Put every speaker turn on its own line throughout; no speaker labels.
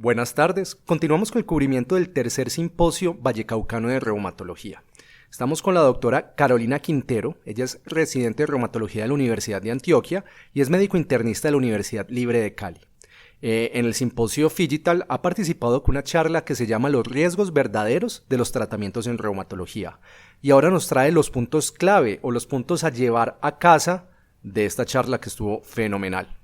Buenas tardes. Continuamos con el cubrimiento del tercer simposio Vallecaucano de Reumatología. Estamos con la doctora Carolina Quintero. Ella es residente de reumatología de la Universidad de Antioquia y es médico internista de la Universidad Libre de Cali. En el simposio Figital ha participado con una charla que se llama Los riesgos verdaderos de los tratamientos en reumatología. Y ahora nos trae los puntos clave o los puntos a llevar a casa de esta charla que estuvo fenomenal.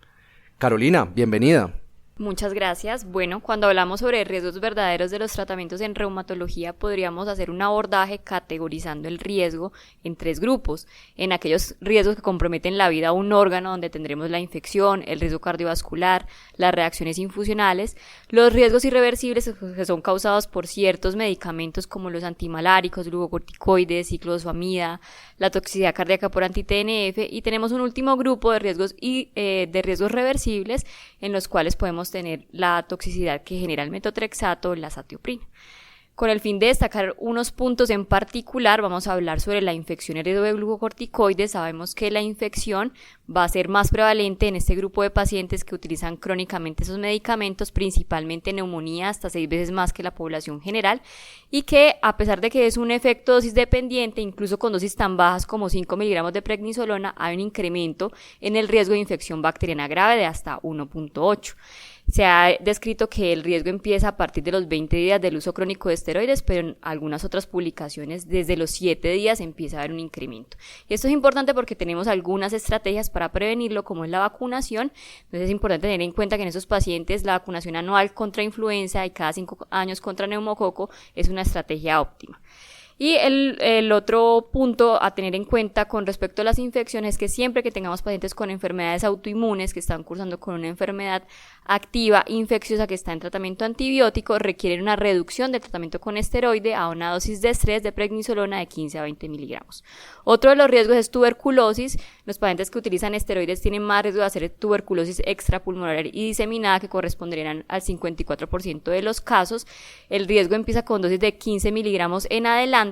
Carolina, bienvenida.
Muchas gracias. Bueno, cuando hablamos sobre riesgos verdaderos de los tratamientos en reumatología, podríamos hacer un abordaje categorizando el riesgo en tres grupos. En aquellos riesgos que comprometen la vida a un órgano, donde tendremos la infección, el riesgo cardiovascular, las reacciones infusionales, los riesgos irreversibles que son causados por ciertos medicamentos como los antimaláricos, glucocorticoides, ciclofosfamida, la toxicidad cardíaca por anti-TNF, y tenemos un último grupo de riesgos reversibles en los cuales podemos tener la toxicidad que genera el metotrexato o la azatioprina. Con el fin de destacar unos puntos en particular, vamos a hablar sobre la infección hereditaria de glucocorticoides. Sabemos que la infección va a ser más prevalente en este grupo de pacientes que utilizan crónicamente esos medicamentos, principalmente neumonía hasta 6 veces más que la población general, y que a pesar de que es un efecto dosis dependiente, incluso con dosis tan bajas como 5 miligramos de prednisolona, hay un incremento en el riesgo de infección bacteriana grave de hasta 1.8. Se ha descrito que el riesgo empieza a partir de los 20 días del uso crónico de esteroides, pero en algunas otras publicaciones desde los 7 días empieza a haber un incremento. Y esto es importante porque tenemos algunas estrategias para prevenirlo, como es la vacunación. Entonces es importante tener en cuenta que en esos pacientes la vacunación anual contra influenza y cada 5 años contra neumococo es una estrategia óptima. Y el otro punto a tener en cuenta con respecto a las infecciones es que siempre que tengamos pacientes con enfermedades autoinmunes que están cursando con una enfermedad activa infecciosa que está en tratamiento antibiótico, requieren una reducción del tratamiento con esteroide a una dosis de estrés de prednisolona de 15 a 20 miligramos. Otro de los riesgos es tuberculosis. Los pacientes que utilizan esteroides tienen más riesgo de hacer tuberculosis extrapulmonar y diseminada, que corresponderían al 54% de los casos. El riesgo empieza con dosis de 15 miligramos en adelante.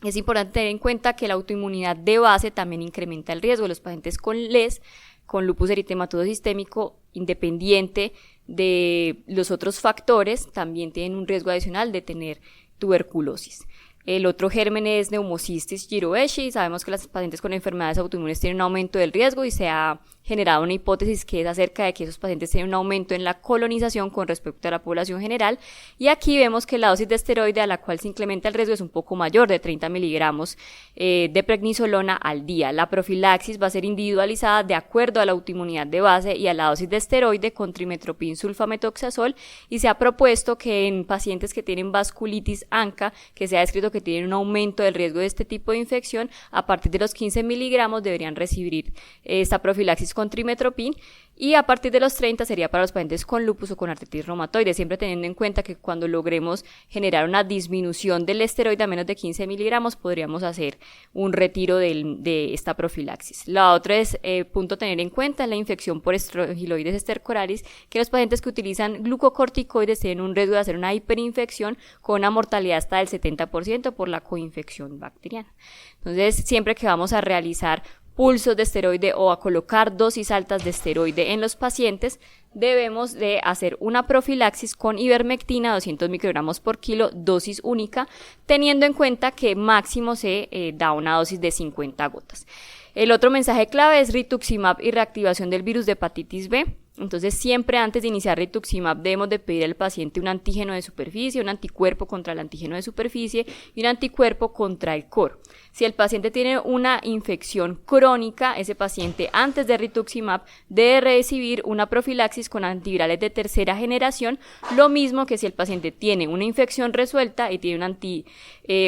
Es importante tener en cuenta que la autoinmunidad de base también incrementa el riesgo. Los pacientes con LES, con lupus eritematoso sistémico, independiente de los otros factores, también tienen un riesgo adicional de tener tuberculosis. El otro germen es Pneumocystis jirovecii. Sabemos que las pacientes con enfermedades autoinmunes tienen un aumento del riesgo y se ha generado una hipótesis que es acerca de que esos pacientes tienen un aumento en la colonización con respecto a la población general. Y aquí vemos que la dosis de esteroide a la cual se incrementa el riesgo es un poco mayor, de 30 miligramos de prednisolona al día. La profilaxis va a ser individualizada de acuerdo a la autoinmunidad de base y a la dosis de esteroide con trimmetoprim sulfametoxazol, y se ha propuesto que en pacientes que tienen vasculitis ANCA, que se ha descrito que tienen un aumento del riesgo de este tipo de infección, a partir de los 15 miligramos deberían recibir esta profilaxis con trimmetoprim, y a partir de los 30 sería para los pacientes con lupus o con artritis reumatoide, siempre teniendo en cuenta que cuando logremos generar una disminución del esteroide a menos de 15 miligramos podríamos hacer un retiro de esta profilaxis. La otra es punto a tener en cuenta es la infección por Aspergillosis stercoralis, que los pacientes que utilizan glucocorticoides tienen un riesgo de hacer una hiperinfección con una mortalidad hasta del 70% por la coinfección bacteriana. Entonces, siempre que vamos a realizar pulsos de esteroide o a colocar dosis altas de esteroide en los pacientes, debemos de hacer una profilaxis con ivermectina 200 microgramos por kilo, dosis única, teniendo en cuenta que máximo se da una dosis de 50 gotas. El otro mensaje clave es rituximab y reactivación del virus de hepatitis B. Entonces, siempre antes de iniciar rituximab debemos de pedir al paciente un antígeno de superficie, un anticuerpo contra el antígeno de superficie y un anticuerpo contra el core. Si el paciente tiene una infección crónica, ese paciente antes de rituximab debe recibir una profilaxis con antivirales de tercera generación, lo mismo que si el paciente tiene una infección resuelta y tiene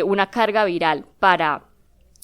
una carga viral para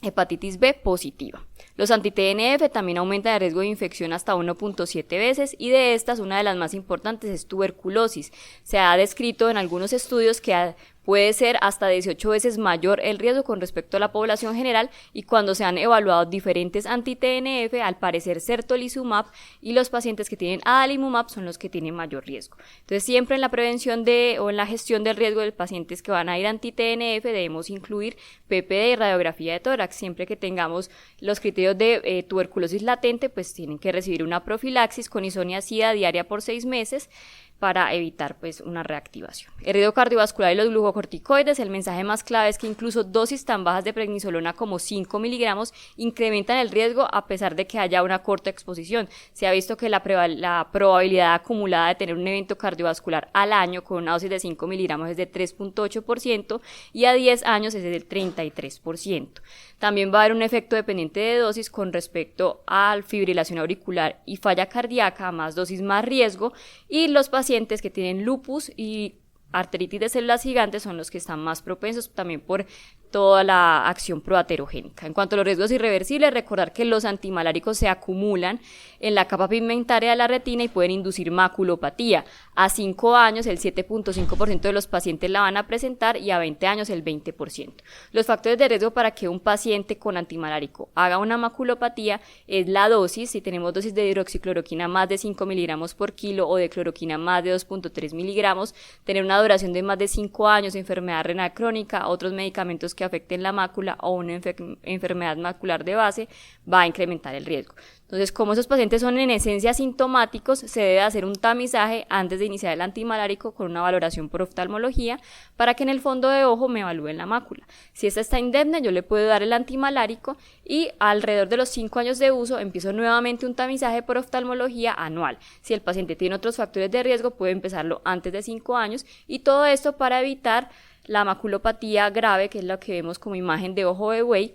hepatitis B positiva. Los anti-TNF también aumentan el riesgo de infección hasta 1.7 veces, y de estas una de las más importantes es tuberculosis. Se ha descrito en algunos estudios que puede ser hasta 18 veces mayor el riesgo con respecto a la población general, y cuando se han evaluado diferentes anti-TNF, al parecer certolizumab y los pacientes que tienen adalimumab son los que tienen mayor riesgo. Entonces, siempre en la prevención o en la gestión del riesgo de pacientes que van a ir anti-TNF debemos incluir PPD y radiografía de tórax. Siempre que tengamos los criterios de tuberculosis latente, pues tienen que recibir una profilaxis con isoniazida diaria por 6 meses. para evitar pues una reactivación. El riesgo cardiovascular y los glucocorticoides, el mensaje más clave es que incluso dosis tan bajas de prednisolona como 5 miligramos incrementan el riesgo a pesar de que haya una corta exposición. Se ha visto que la probabilidad acumulada de tener un evento cardiovascular al año con una dosis de 5 miligramos es de 3.8% y a 10 años es del 33%. También va a haber un efecto dependiente de dosis con respecto a fibrilación auricular y falla cardíaca, más dosis más riesgo, y los pacientes que tienen lupus y arteritis de células gigantes son los que están más propensos también por toda la acción proaterogénica. En cuanto a los riesgos irreversibles, recordar que los antimaláricos se acumulan en la capa pigmentaria de la retina y pueden inducir maculopatía. A 5 años el 7.5% de los pacientes la van a presentar y a 20 años el 20%. Los factores de riesgo para que un paciente con antimalárico haga una maculopatía es la dosis. Si tenemos dosis de hidroxicloroquina más de 5 miligramos por kilo o de cloroquina más de 2.3 miligramos, tener una duración de más de 5 años, enfermedad renal crónica, otros medicamentos que afecten la mácula o una enfermedad macular de base, va a incrementar el riesgo. Entonces, como esos pacientes son en esencia asintomáticos, se debe hacer un tamizaje antes de iniciar el antimalárico con una valoración por oftalmología para que en el fondo de ojo me evalúen la mácula. Si esta está indemne, yo le puedo dar el antimalárico y alrededor de los 5 años de uso empiezo nuevamente un tamizaje por oftalmología anual. Si el paciente tiene otros factores de riesgo, puede empezarlo antes de 5 años y todo esto para evitar la maculopatía grave, que es lo que vemos como imagen de ojo de buey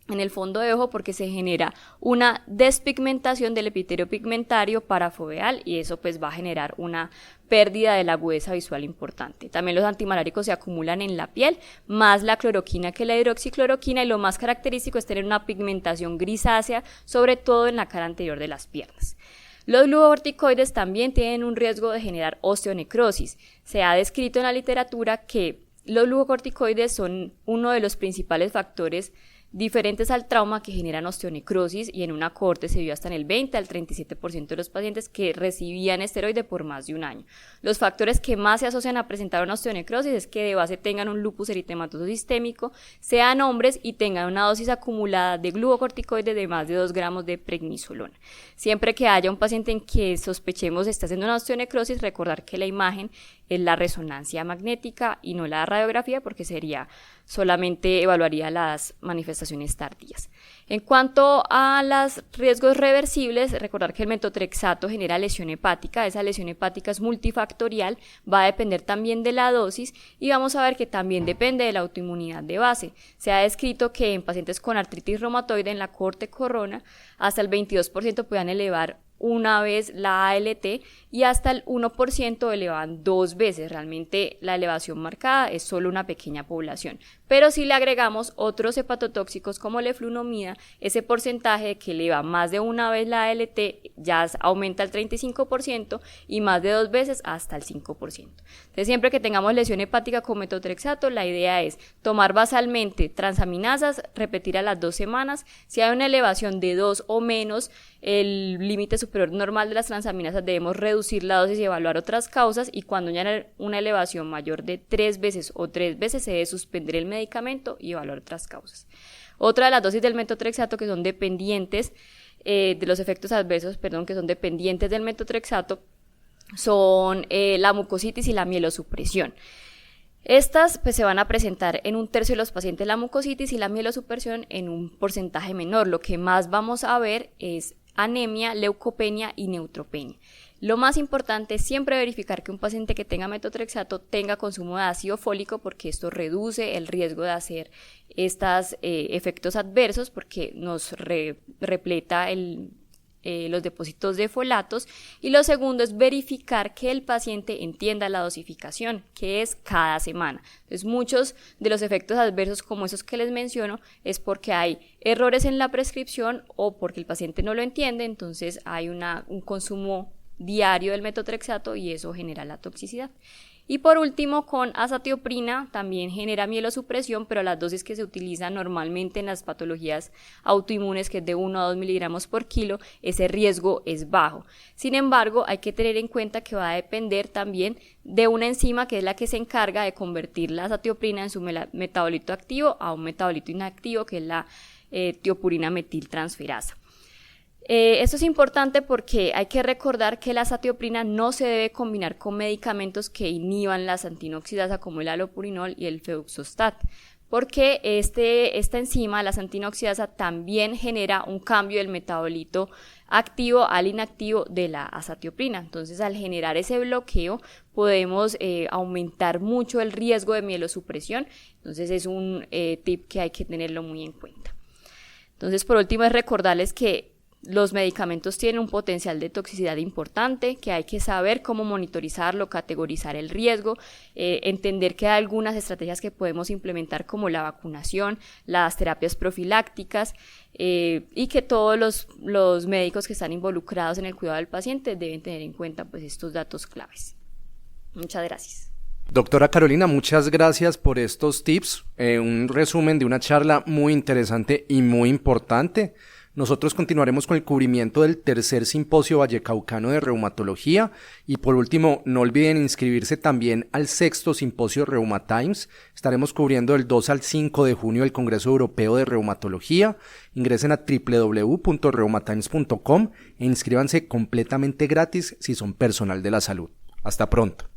en el fondo de ojo, porque se genera una despigmentación del epitelio pigmentario parafoveal y eso pues va a generar una pérdida de la agudeza visual importante. También los antimaláricos se acumulan en la piel, más la cloroquina que la hidroxicloroquina, y lo más característico es tener una pigmentación grisácea, sobre todo en la cara anterior de las piernas. Los glucocorticoides también tienen un riesgo de generar osteonecrosis. Se ha descrito en la literatura que los glucocorticoides son uno de los principales factores diferentes al trauma que generan osteonecrosis, y en una cohorte se vio hasta en el 20 al 37% de los pacientes que recibían esteroide por más de un año. Los factores que más se asocian a presentar una osteonecrosis es que de base tengan un lupus eritematoso sistémico, sean hombres y tengan una dosis acumulada de glucocorticoides de más de 2 gramos de prednisolona. Siempre que haya un paciente en que sospechemos está haciendo una osteonecrosis, recordar que la imagen es la resonancia magnética y no la radiografía, porque solamente evaluaría las manifestaciones tardías. En cuanto a los riesgos reversibles, recordar que el metotrexato genera lesión hepática. Esa lesión hepática es multifactorial, va a depender también de la dosis y vamos a ver que también depende de la autoinmunidad de base. Se ha descrito que en pacientes con artritis reumatoide en la cohorte Corona hasta el 22% puedan elevar una vez la ALT y hasta el 1% elevan 2 veces. Realmente la elevación marcada es solo una pequeña población, pero si le agregamos otros hepatotóxicos como leflunomida, ese porcentaje de que eleva más de una vez la ALT ya aumenta al 35% y más de 2 veces hasta el 5%. Entonces, siempre que tengamos lesión hepática con metotrexato, la idea es tomar basalmente transaminasas, repetir a las 2 semanas. Si hay una elevación de 2 o menos, el límite superior normal de las transaminasas, debemos reducir la dosis y evaluar otras causas, y cuando haya una elevación mayor de 3 veces o 3 veces se debe suspender el medicamento y evaluar otras causas. Otra de las dosis del metotrexato que son dependientes de los efectos adversos, que son dependientes del metotrexato, son la mucositis y la mielosupresión. Estas pues se van a presentar en 1/3 de los pacientes, la mucositis y la mielosupresión en un porcentaje menor. Lo que más vamos a ver es anemia, leucopenia y neutropenia. Lo más importante es siempre verificar que un paciente que tenga metotrexato tenga consumo de ácido fólico, porque esto reduce el riesgo de hacer estos efectos adversos, porque nos repleta los depósitos de folatos. Y lo segundo es verificar que el paciente entienda la dosificación, que es cada semana. Entonces, muchos de los efectos adversos como esos que les menciono es porque hay errores en la prescripción o porque el paciente no lo entiende. Entonces hay un consumo diario del metotrexato y eso genera la toxicidad. Y por último, con azatioprina también genera mielosupresión, pero las dosis que se utilizan normalmente en las patologías autoinmunes, que es de 1 a 2 miligramos por kilo, ese riesgo es bajo. Sin embargo, hay que tener en cuenta que va a depender también de una enzima que es la que se encarga de convertir la azatioprina en su metabolito activo a un metabolito inactivo, que es la tiopurina metiltransferasa. Esto es importante porque hay que recordar que la azatioprina no se debe combinar con medicamentos que inhiban la xantinoxidasa como el allopurinol y el febuxostat, porque esta enzima, la xantinoxidasa, también genera un cambio del metabolito activo al inactivo de la azatioprina. Entonces, al generar ese bloqueo, podemos aumentar mucho el riesgo de mielosupresión. Entonces, es un tip que hay que tenerlo muy en cuenta. Entonces, por último, es recordarles que los medicamentos tienen un potencial de toxicidad importante, que hay que saber cómo monitorizarlo, categorizar el riesgo, entender que hay algunas estrategias que podemos implementar como la vacunación, las terapias profilácticas y que todos los médicos que están involucrados en el cuidado del paciente deben tener en cuenta pues estos datos claves. Muchas gracias.
Doctora Carolina, muchas gracias por estos tips, un resumen de una charla muy interesante y muy importante. Nosotros continuaremos con el cubrimiento del tercer simposio vallecaucano de reumatología y por último no olviden inscribirse también al sexto simposio Reumatimes. Estaremos cubriendo del 2 al 5 de junio el Congreso Europeo de Reumatología. Ingresen a www.reumatimes.com e inscríbanse completamente gratis si son personal de la salud. Hasta pronto.